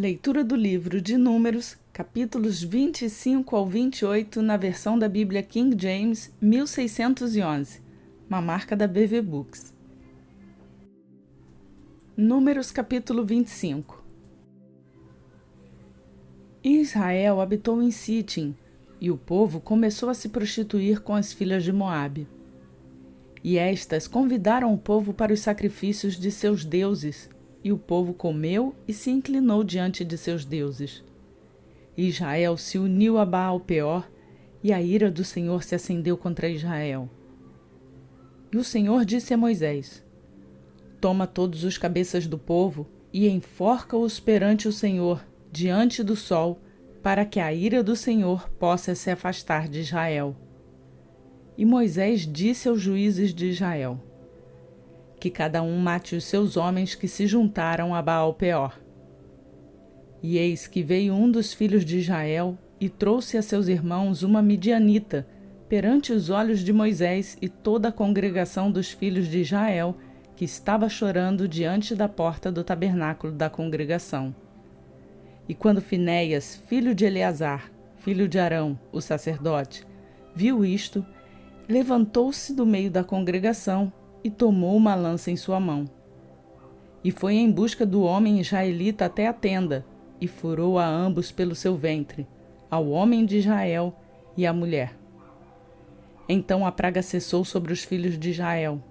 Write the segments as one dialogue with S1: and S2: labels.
S1: Leitura do livro de Números, capítulos 25 ao 28, na versão da Bíblia King James, 1611, uma marca da BV Books. Números, capítulo 25. Israel habitou em Sitim, e o povo começou a se prostituir com as filhas de Moabe. E estas convidaram o povo para os sacrifícios de seus deuses, e o povo comeu e se inclinou diante de seus deuses. Israel se uniu a Baal-peor, e a ira do Senhor se acendeu contra Israel. E o Senhor disse a Moisés: Toma todos os cabeças do povo e enforca-os perante o Senhor, diante do sol, para que a ira do Senhor possa se afastar de Israel. E Moisés disse aos juízes de Israel: Que cada um mate os seus homens que se juntaram a Baal-peor. E eis que veio um dos filhos de Israel e trouxe a seus irmãos uma midianita, perante os olhos de Moisés e toda a congregação dos filhos de Israel, que estava chorando diante da porta do tabernáculo da congregação. E quando Finéias, filho de Eleazar, filho de Arão, o sacerdote, viu isto, levantou-se do meio da congregação e tomou uma lança em sua mão. E foi em busca do homem israelita até a tenda, e furou a ambos pelo seu ventre, ao homem de Israel e à mulher. Então a praga cessou sobre os filhos de Israel.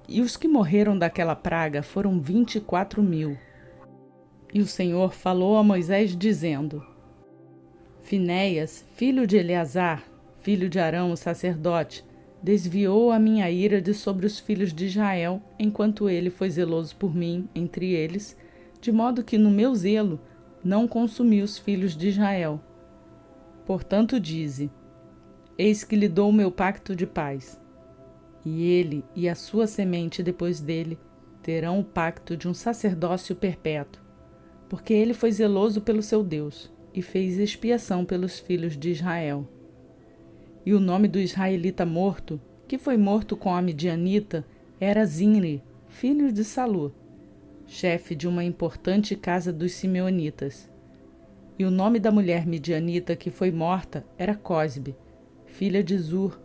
S1: E os que morreram daquela praga foram 24.000. E o Senhor falou a Moisés, dizendo: Finéias, filho de Eleazar, filho de Arão, o sacerdote, desviou a minha ira de sobre os filhos de Israel, enquanto ele foi zeloso por mim entre eles, de modo que no meu zelo não consumi os filhos de Israel. Portanto dize: Eis que lhe dou o meu pacto de paz. E ele e a sua semente depois dele terão o pacto de um sacerdócio perpétuo, porque ele foi zeloso pelo seu Deus e fez expiação pelos filhos de Israel. E o nome do israelita morto, que foi morto com a midianita, era Zinri, filho de Salu, chefe de uma importante casa dos simeonitas. E o nome da mulher midianita que foi morta era Cosbe, filha de Zur.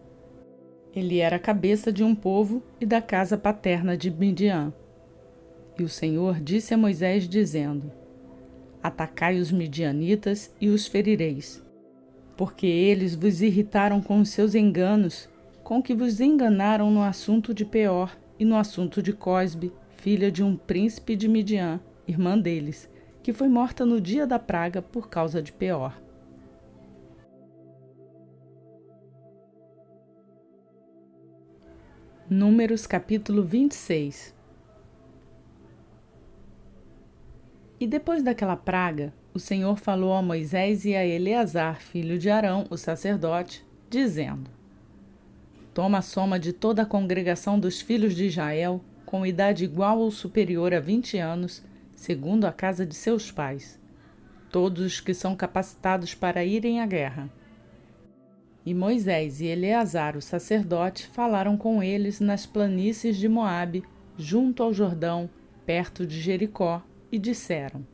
S1: Ele era a cabeça de um povo e da casa paterna de Midian. E o Senhor disse a Moisés, dizendo: Atacai os midianitas e os ferireis, porque eles vos irritaram com os seus enganos, com que vos enganaram no assunto de Peor e no assunto de Cosbe, filha de um príncipe de Midian, irmã deles, que foi morta no dia da praga por causa de Peor. Números, capítulo 26. E depois daquela praga, o Senhor falou a Moisés e a Eleazar, filho de Arão, o sacerdote, dizendo: Toma a soma de toda a congregação dos filhos de Israel, com idade igual ou superior a 20 anos, segundo a casa de seus pais, todos os que são capacitados para irem à guerra. E Moisés e Eleazar, o sacerdote, falaram com eles nas planícies de Moabe, junto ao Jordão, perto de Jericó, e disseram: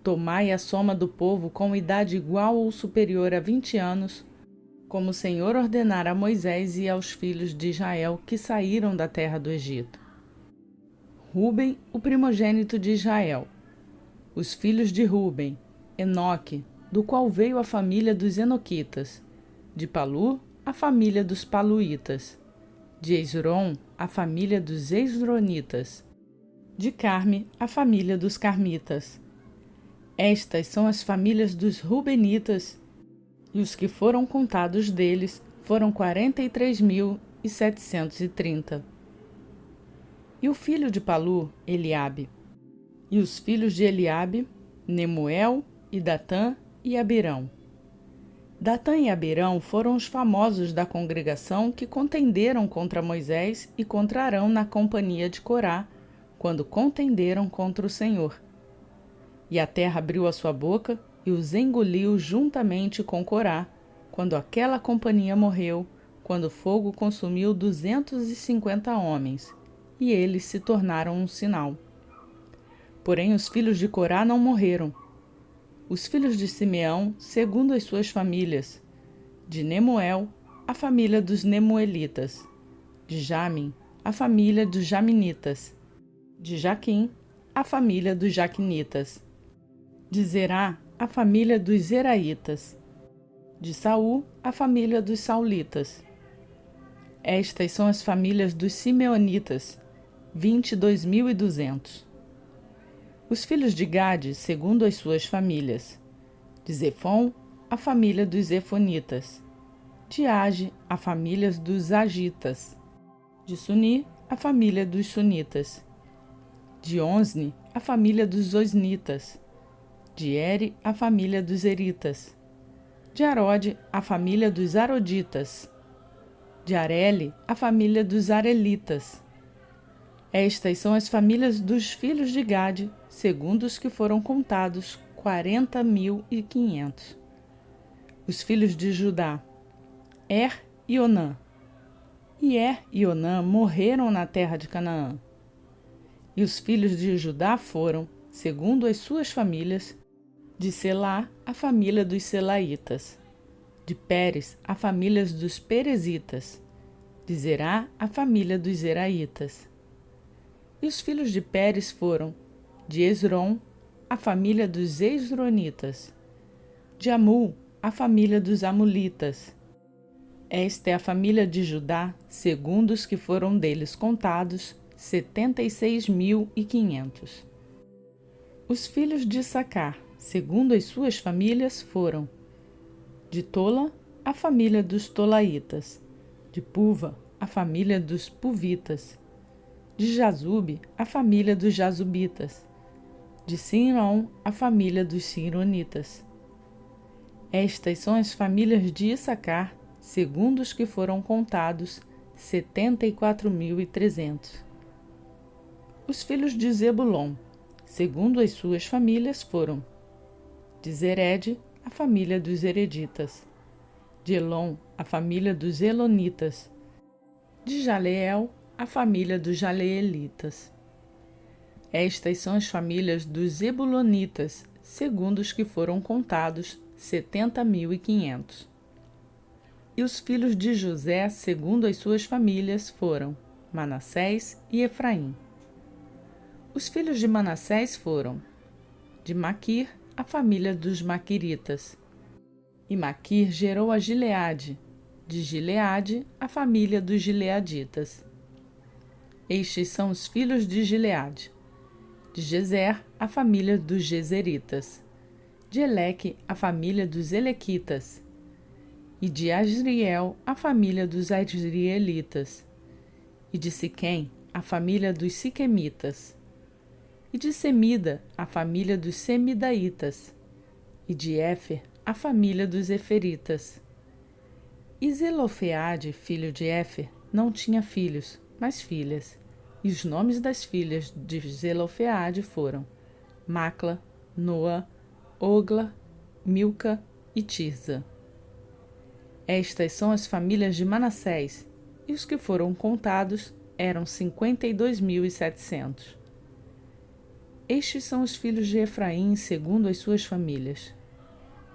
S1: Tomai a soma do povo com idade igual ou superior a 20 anos, como o Senhor ordenara a Moisés e aos filhos de Israel que saíram da terra do Egito. Ruben, o primogênito de Israel. Os filhos de Ruben: Enoque, do qual veio a família dos Enoquitas. De Palu, a família dos Paluítas. De Esrom, a família dos Esronitas. De Carme, a família dos Carmitas. Estas são as famílias dos Rubenitas, e os que foram contados deles foram 43.730. E o filho de Palu, Eliabe. E os filhos de Eliabe, Nemuel, e Datã e Abirão. Datã e Abirão foram os famosos da congregação que contenderam contra Moisés e contra Arão na companhia de Corá, quando contenderam contra o Senhor. E a terra abriu a sua boca e os engoliu juntamente com Corá, quando aquela companhia morreu, quando o fogo consumiu 250 homens, e eles se tornaram um sinal. Porém, os filhos de Corá não morreram. Os filhos de Simeão, segundo as suas famílias: de Nemuel, a família dos Nemuelitas; de Jamin, a família dos Jaminitas; de Jaquim, a família dos Jaquinitas; de Zerá, a família dos Zeraitas; de Saul, a família dos Saulitas. Estas são as famílias dos Simeonitas, 22.200. Os filhos de Gade, segundo as suas famílias: de Zefon, a família dos Zefonitas; de Age, a família dos Agitas; de Suni, a família dos Sunitas; de Onzni, a família dos Osnitas; de Eri, a família dos Eritas; de Arode, a família dos Aroditas; de Areli, a família dos Arelitas. Estas são as famílias dos filhos de Gade, segundo os que foram contados, 40.500. Os filhos de Judá: Er e Onã. E Er e Onã morreram na terra de Canaã. E os filhos de Judá foram, segundo as suas famílias: de Selá, a família dos Selaitas; de Pérez, a família dos Perezitas; de Zerá, a família dos Zeraitas. E os filhos de Pérez foram: de Esrom, a família dos Esronitas; de Amul, a família dos Amulitas. Esta é a família de Judá, segundo os que foram deles contados, 76.500. Os filhos de Issacar, segundo as suas famílias, foram: de Tola, a família dos Tolaitas; de Puva, a família dos Puvitas; de Jazube, a família dos Jazubitas; de Sinron, a família dos Sinronitas. Estas são as famílias de Issacar, segundo os que foram contados, 74.300. Os filhos de Zebulon, segundo as suas famílias, foram: de Zered, a família dos Zereditas; de Elon, a família dos Elonitas; de Jaleel, a família dos Jaleelitas. Estas são as famílias dos Zebulonitas, segundo os que foram contados, 70.500. E os filhos de José, segundo as suas famílias, foram: Manassés e Efraim. Os filhos de Manassés foram: de Maquir, a família dos Maquiritas. E Maquir gerou a Gileade; de Gileade, a família dos Gileaditas. Estes são os filhos de Gileade: de Gezer, a família dos Gezeritas; de Eleque, a família dos Elequitas; e de Asriel, a família dos Asrielitas; e de Siquém, a família dos Siquemitas; e de Semida, a família dos Semidaitas; e de Éfer, a família dos Eferitas. E Zelofeade, filho de Éfer, não tinha filhos, mas filhas. E os nomes das filhas de Zelofeade foram: Macla, Noa, Ogla, Milca e Tirza. Estas são as famílias de Manassés, e os que foram contados eram 52.700. Estes são os filhos de Efraim, segundo as suas famílias: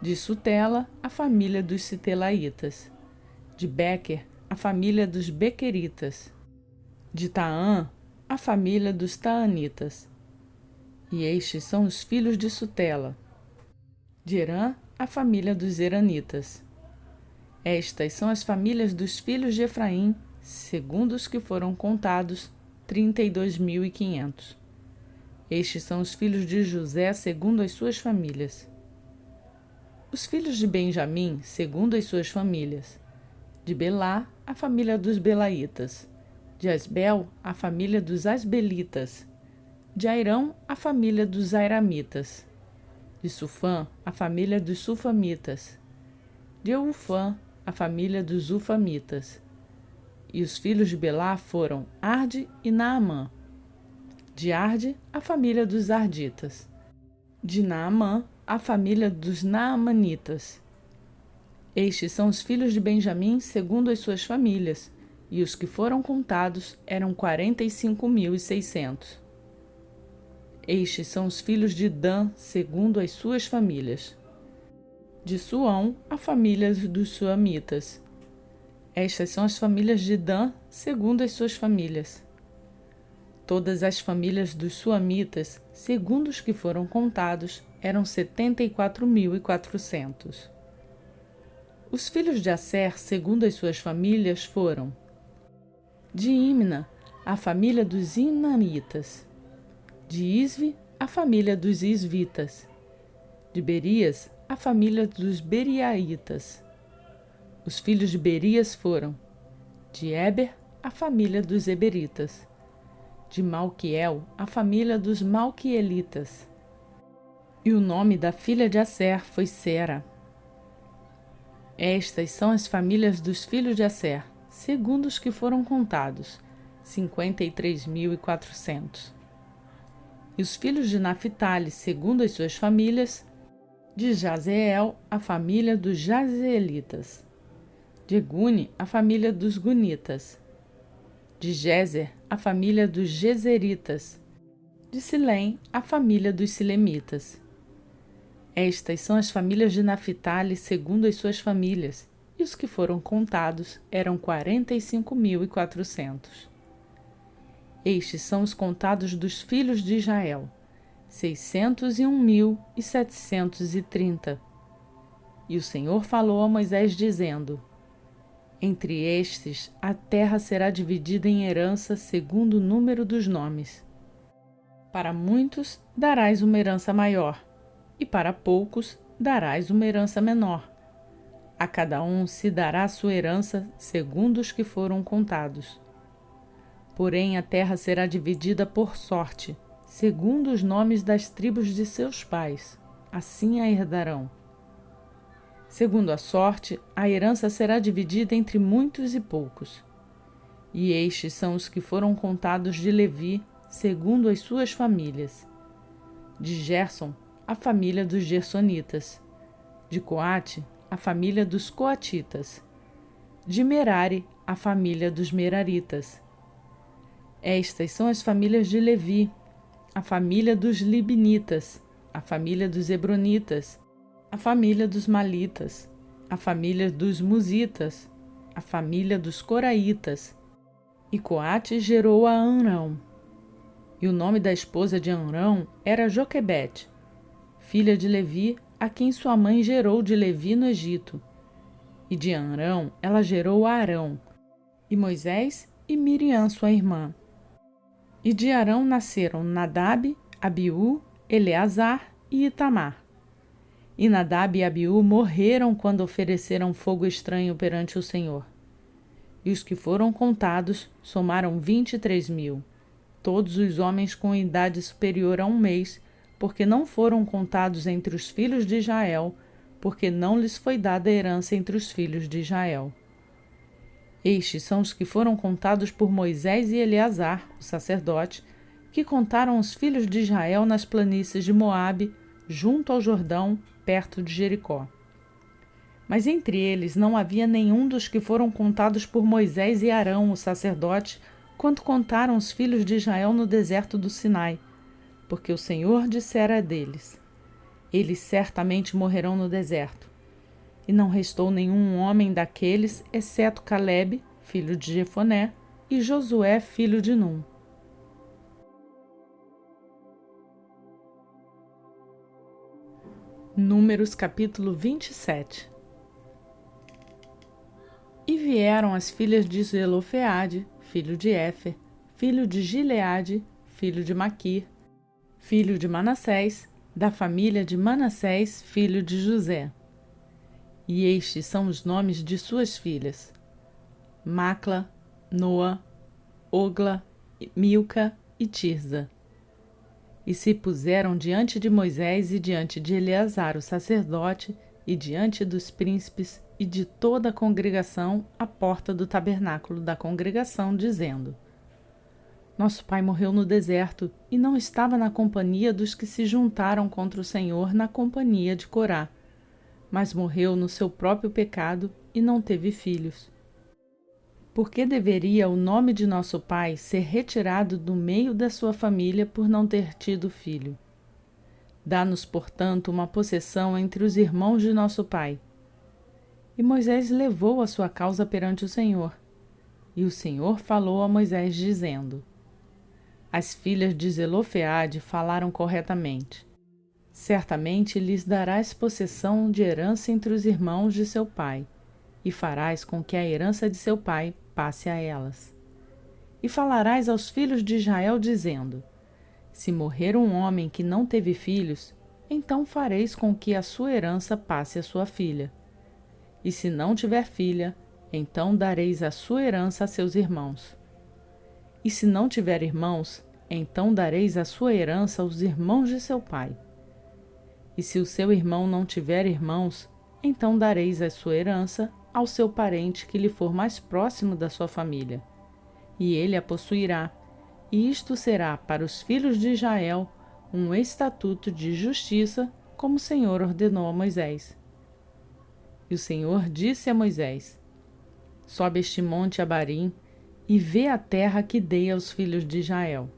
S1: de Sutela, a família dos Sitelaitas; de Bequer, a família dos Bequeritas; de Taã, a família dos Taanitas. E estes são os filhos de Sutela: de Herã, a família dos Heranitas. Estas são as famílias dos filhos de Efraim, segundo os que foram contados, 32.500. Estes são os filhos de José, segundo as suas famílias. Os filhos de Benjamim, segundo as suas famílias: de Belá, a família dos Belaitas; de Asbel, a família dos Asbelitas; de Airão, a família dos Airamitas; de Sufã, a família dos Sufamitas; de Ufã, a família dos Ufamitas. E os filhos de Belá foram Arde e Naamã. De Arde, a família dos Arditas; de Naamã, a família dos Naamanitas. Estes são os filhos de Benjamim, segundo as suas famílias, e os que foram contados eram 45.600. Estes são os filhos de Dan, segundo as suas famílias. De Suão, a família dos suamitas. Estas são as famílias de Dan, segundo as suas famílias. Todas as famílias dos suamitas, segundo os que foram contados, eram 74.400. Os filhos de Asser, segundo as suas famílias, foram: de Imna, a família dos Imnamitas; de Isvi, a família dos Isvitas; de Berias, a família dos Beriaitas. Os filhos de Berias foram: de Eber, a família dos Eberitas; de Malquiel, a família dos Malquielitas. E o nome da filha de Asser foi Sera. Estas são as famílias dos filhos de Asser, segundo os que foram contados, 53.400. E os filhos de Naphtali, segundo as suas famílias: de Jazeel, a família dos Jazeelitas; de Guni, a família dos Gunitas; de Jezer, a família dos Jezeritas; de Silém, a família dos Silemitas. Estas são as famílias de Naphtali segundo as suas famílias, e os que foram contados eram 45.400. Estes são os contados dos filhos de Israel, 601.730. E o Senhor falou a Moisés, dizendo: entre estes a terra será dividida em herança segundo o número dos nomes. Para muitos darás uma herança maior, e para poucos darás uma herança menor. A cada um se dará sua herança segundo os que foram contados. Porém, a terra será dividida por sorte, segundo os nomes das tribos de seus pais. Assim a herdarão. Segundo a sorte, a herança será dividida entre muitos e poucos. E estes são os que foram contados de Levi, segundo as suas famílias: de Gerson, a família dos Gersonitas; de Coate, a família dos Coatitas; de Merari, a família dos Meraritas. Estas são as famílias de Levi: a família dos Libnitas, a família dos Hebronitas, a família dos Malitas, a família dos Musitas, a família dos Coraitas. E Coate gerou a Amrão. E o nome da esposa de Amrão era Joquebede, filha de Levi, a quem sua mãe gerou de Levi no Egito. E de Amrão ela gerou a Arão, e Moisés e Miriam, sua irmã. E de Arão nasceram Nadab, Abiú, Eleazar e Itamar. E Nadab e Abiú morreram quando ofereceram fogo estranho perante o Senhor. E os que foram contados somaram 23.000, todos os homens com idade superior a 1 mês, porque não foram contados entre os filhos de Israel, porque não lhes foi dada herança entre os filhos de Israel. Estes são os que foram contados por Moisés e Eleazar, o sacerdote, que contaram os filhos de Israel nas planícies de Moabe, junto ao Jordão, perto de Jericó. Mas entre eles não havia nenhum dos que foram contados por Moisés e Arão, o sacerdote, quando contaram os filhos de Israel no deserto do Sinai, porque o Senhor dissera deles: eles certamente morrerão no deserto. E não restou nenhum homem daqueles, exceto Calebe, filho de Jefoné, e Josué, filho de Num. Números capítulo 27. E vieram as filhas de Zelofeade, filho de Éfer, filho de Gileade, filho de Maquir, filho de Manassés, da família de Manassés, filho de José. E estes são os nomes de suas filhas: Macla, Noa, Ogla, Milca e Tirza. E se puseram diante de Moisés e diante de Eleazar, o sacerdote, e diante dos príncipes e de toda a congregação à porta do tabernáculo da congregação, dizendo: Nosso pai morreu no deserto e não estava na companhia dos que se juntaram contra o Senhor na companhia de Corá, mas morreu no seu próprio pecado e não teve filhos. Por que deveria o nome de nosso pai ser retirado do meio da sua família por não ter tido filho? Dá-nos, portanto, uma possessão entre os irmãos de nosso pai. E Moisés levou a sua causa perante o Senhor. E o Senhor falou a Moisés, dizendo: As filhas de Zelofeade falaram corretamente. Certamente lhes darás possessão de herança entre os irmãos de seu pai, e farás com que a herança de seu pai passe a elas. E falarás aos filhos de Israel, dizendo: Se morrer um homem que não teve filhos, então fareis com que a sua herança passe a sua filha. E se não tiver filha, então dareis a sua herança a seus irmãos. E se não tiver irmãos, então dareis a sua herança aos irmãos de seu pai. E se o seu irmão não tiver irmãos, então dareis a sua herança ao seu parente que lhe for mais próximo da sua família, e ele a possuirá, e isto será para os filhos de Israel um estatuto de justiça, como o Senhor ordenou a Moisés. E o Senhor disse a Moisés: Sobe este monte Abarim e vê a terra que dei aos filhos de Israel.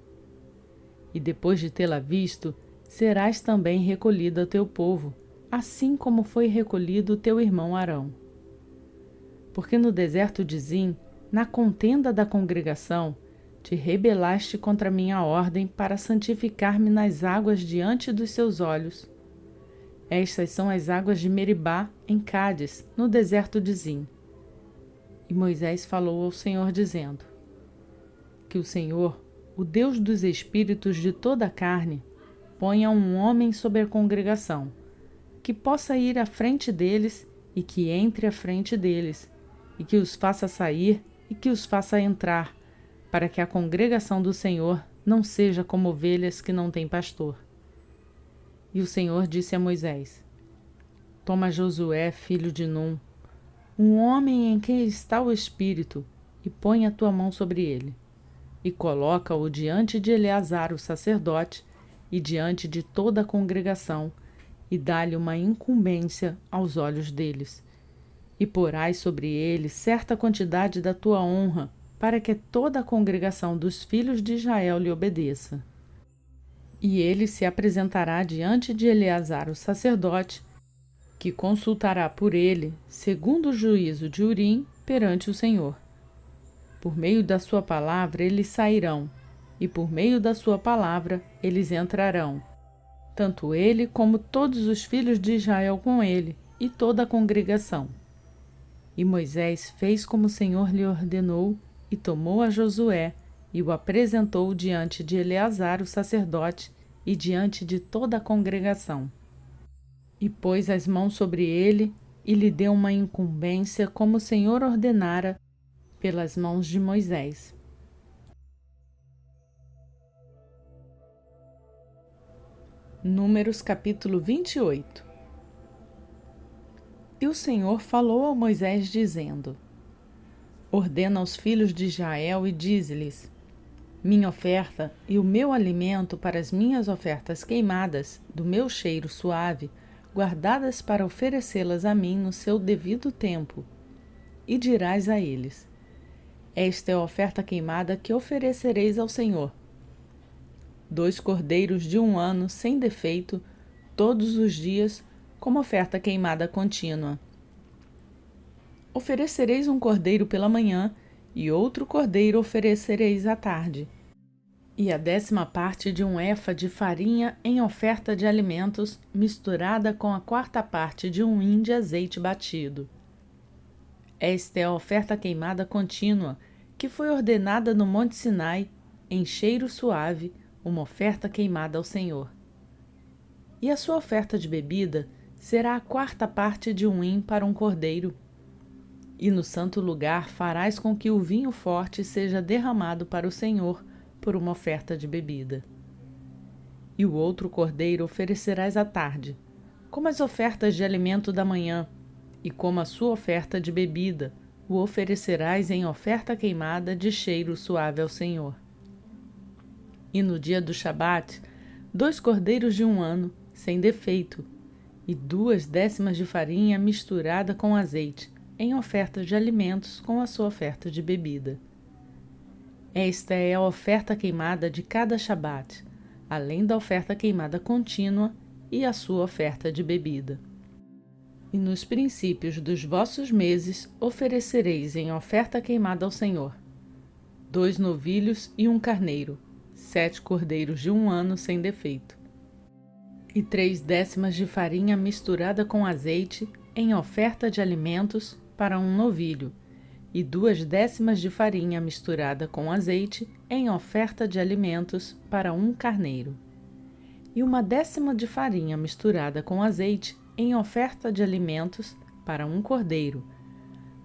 S1: E depois de tê-la visto, serás também recolhido a teu povo, assim como foi recolhido o teu irmão Arão. Porque no deserto de Zim, na contenda da congregação, te rebelaste contra minha ordem para santificar-me nas águas diante dos seus olhos. Estas são as águas de Meribá, em Cádiz, no deserto de Zim. E Moisés falou ao Senhor, dizendo: Que o Senhor, o Deus dos espíritos de toda a carne, ponha um homem sobre a congregação, que possa ir à frente deles e que entre à frente deles, e que os faça sair e que os faça entrar, para que a congregação do Senhor não seja como ovelhas que não têm pastor. E o Senhor disse a Moisés: Toma Josué, filho de Num, um homem em quem está o Espírito, e põe a tua mão sobre ele, e coloca-o diante de Eleazar, o sacerdote, e diante de toda a congregação, e dá-lhe uma incumbência aos olhos deles. E porás sobre ele certa quantidade da tua honra, para que toda a congregação dos filhos de Israel lhe obedeça. E ele se apresentará diante de Eleazar, o sacerdote, que consultará por ele, segundo o juízo de Urim, perante o Senhor. Por meio da sua palavra eles sairão, e por meio da sua palavra eles entrarão, tanto ele como todos os filhos de Israel com ele, e toda a congregação. E Moisés fez como o Senhor lhe ordenou, e tomou a Josué, e o apresentou diante de Eleazar, o sacerdote, e diante de toda a congregação. E pôs as mãos sobre ele, e lhe deu uma incumbência, como o Senhor ordenara, pelas mãos de Moisés. Números capítulo 28. E o Senhor falou a Moisés, dizendo: Ordena aos filhos de Israel e dize-lhes: Minha oferta e o meu alimento para as minhas ofertas queimadas, do meu cheiro suave, guardadas para oferecê-las a mim no seu devido tempo. E dirás a eles: Esta é a oferta queimada que oferecereis ao Senhor. 2 cordeiros de 1 ano, sem defeito, todos os dias, como oferta queimada contínua. Oferecereis um cordeiro pela manhã, e outro cordeiro oferecereis à tarde. E a 10ª parte de 1 efa de farinha em oferta de alimentos, misturada com a 4ª parte de 1 hin de azeite batido. Esta é a oferta queimada contínua, que foi ordenada no Monte Sinai, em cheiro suave, uma oferta queimada ao Senhor. E a sua oferta de bebida será a 4ª parte de 1 hin para um cordeiro. E no santo lugar farás com que o vinho forte seja derramado para o Senhor por uma oferta de bebida. E o outro cordeiro oferecerás à tarde, como as ofertas de alimento da manhã, e como a sua oferta de bebida, o oferecerás em oferta queimada de cheiro suave ao Senhor. E no dia do Shabat, 2 cordeiros de 1 ano, sem defeito, e 2 décimas de farinha misturada com azeite, em oferta de alimentos com a sua oferta de bebida. Esta é a oferta queimada de cada Shabat, além da oferta queimada contínua e a sua oferta de bebida. E nos princípios dos vossos meses oferecereis em oferta queimada ao Senhor 2 novilhos e 1 carneiro, 7 cordeiros de 1 ano sem defeito, e 3 décimas de farinha misturada com azeite em oferta de alimentos para 1 novilho, e 2 décimas de farinha misturada com azeite em oferta de alimentos para 1 carneiro, e 1 décima de farinha misturada com azeite em oferta de alimentos para 1 cordeiro.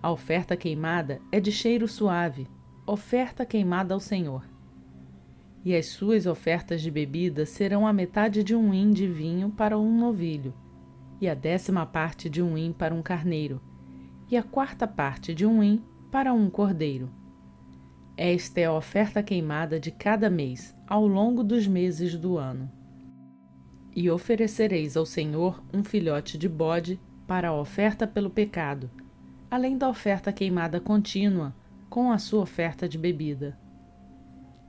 S1: A oferta queimada é de cheiro suave, oferta queimada ao Senhor. E as suas ofertas de bebida serão a metade de 1 hin de vinho para 1 novilho, e a 10ª parte de 1 hin para 1 carneiro, e a 4ª parte de 1 hin para 1 cordeiro. Esta é a oferta queimada de cada mês, ao longo dos meses do ano. E oferecereis ao Senhor um filhote de bode para a oferta pelo pecado, além da oferta queimada contínua, com a sua oferta de bebida.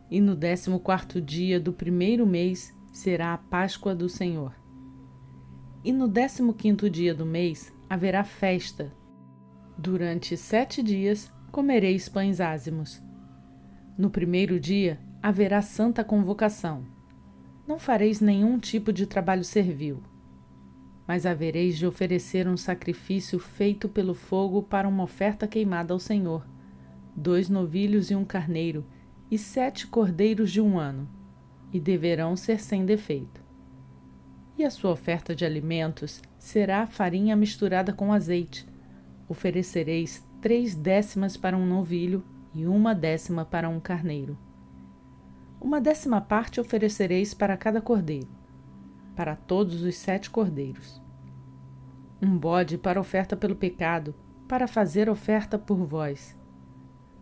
S1: E no 14º dia do primeiro mês será a Páscoa do Senhor. E no 15º dia do mês haverá festa. Durante 7 dias comereis pães ázimos. No primeiro dia haverá santa convocação. Não fareis nenhum tipo de trabalho servil, mas havereis de oferecer um sacrifício feito pelo fogo para uma oferta queimada ao Senhor, 2 novilhos e 1 carneiro, e 7 cordeiros de 1 ano, e deverão ser sem defeito. E a sua oferta de alimentos será farinha misturada com azeite. Oferecereis 3 décimas para 1 novilho e 1 décima para 1 carneiro. 1 décima parte oferecereis para cada cordeiro, para todos os 7 cordeiros. 1 bode para oferta pelo pecado, para fazer oferta por vós.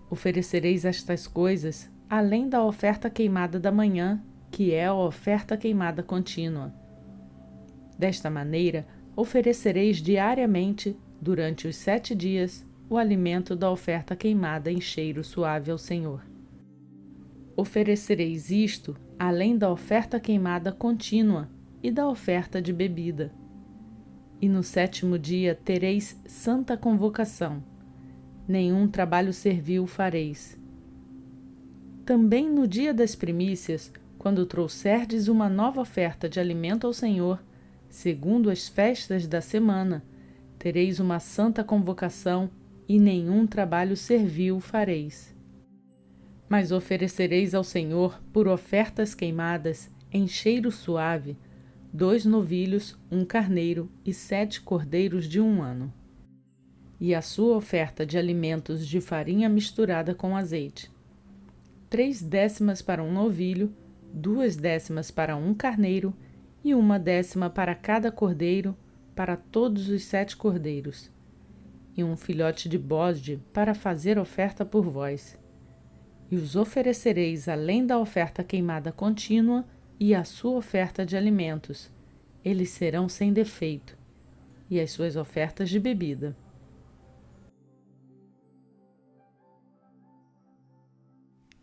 S1: Oferecereis estas coisas, além da oferta queimada da manhã, que é a oferta queimada contínua. Desta maneira, oferecereis diariamente, durante os 7 dias, o alimento da oferta queimada em cheiro suave ao Senhor. Oferecereis isto, além da oferta queimada contínua e da oferta de bebida. E no 7º dia tereis santa convocação. Nenhum trabalho servil fareis. Também no dia das primícias, quando trouxerdes uma nova oferta de alimento ao Senhor, segundo as festas da semana, tereis uma santa convocação e nenhum trabalho servil fareis. Mas oferecereis ao Senhor, por ofertas queimadas, em cheiro suave, 2 novilhos, 1 carneiro e 7 cordeiros de 1 ano. E a sua oferta de alimentos de farinha misturada com azeite. 3 décimas para 1 novilho, 2 décimas para 1 carneiro e 1 décima para cada cordeiro, para todos os 7 cordeiros. E um filhote de bode para fazer oferta por vós. E os oferecereis além da oferta queimada contínua e a sua oferta de alimentos. Eles serão sem defeito, e as suas ofertas de bebida.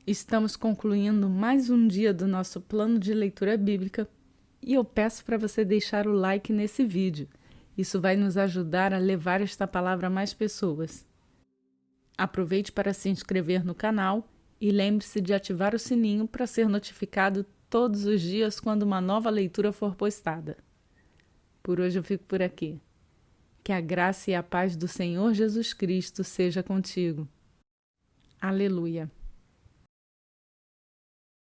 S1: Estamos concluindo mais um dia do nosso plano de leitura bíblica e eu peço para você deixar o like nesse vídeo. Isso vai nos ajudar a levar esta palavra a mais pessoas. Aproveite para se inscrever no canal e lembre-se de ativar o sininho para ser notificado todos os dias quando uma nova leitura for postada. Por hoje eu fico por aqui. Que a graça e a paz do Senhor Jesus Cristo seja contigo. Aleluia.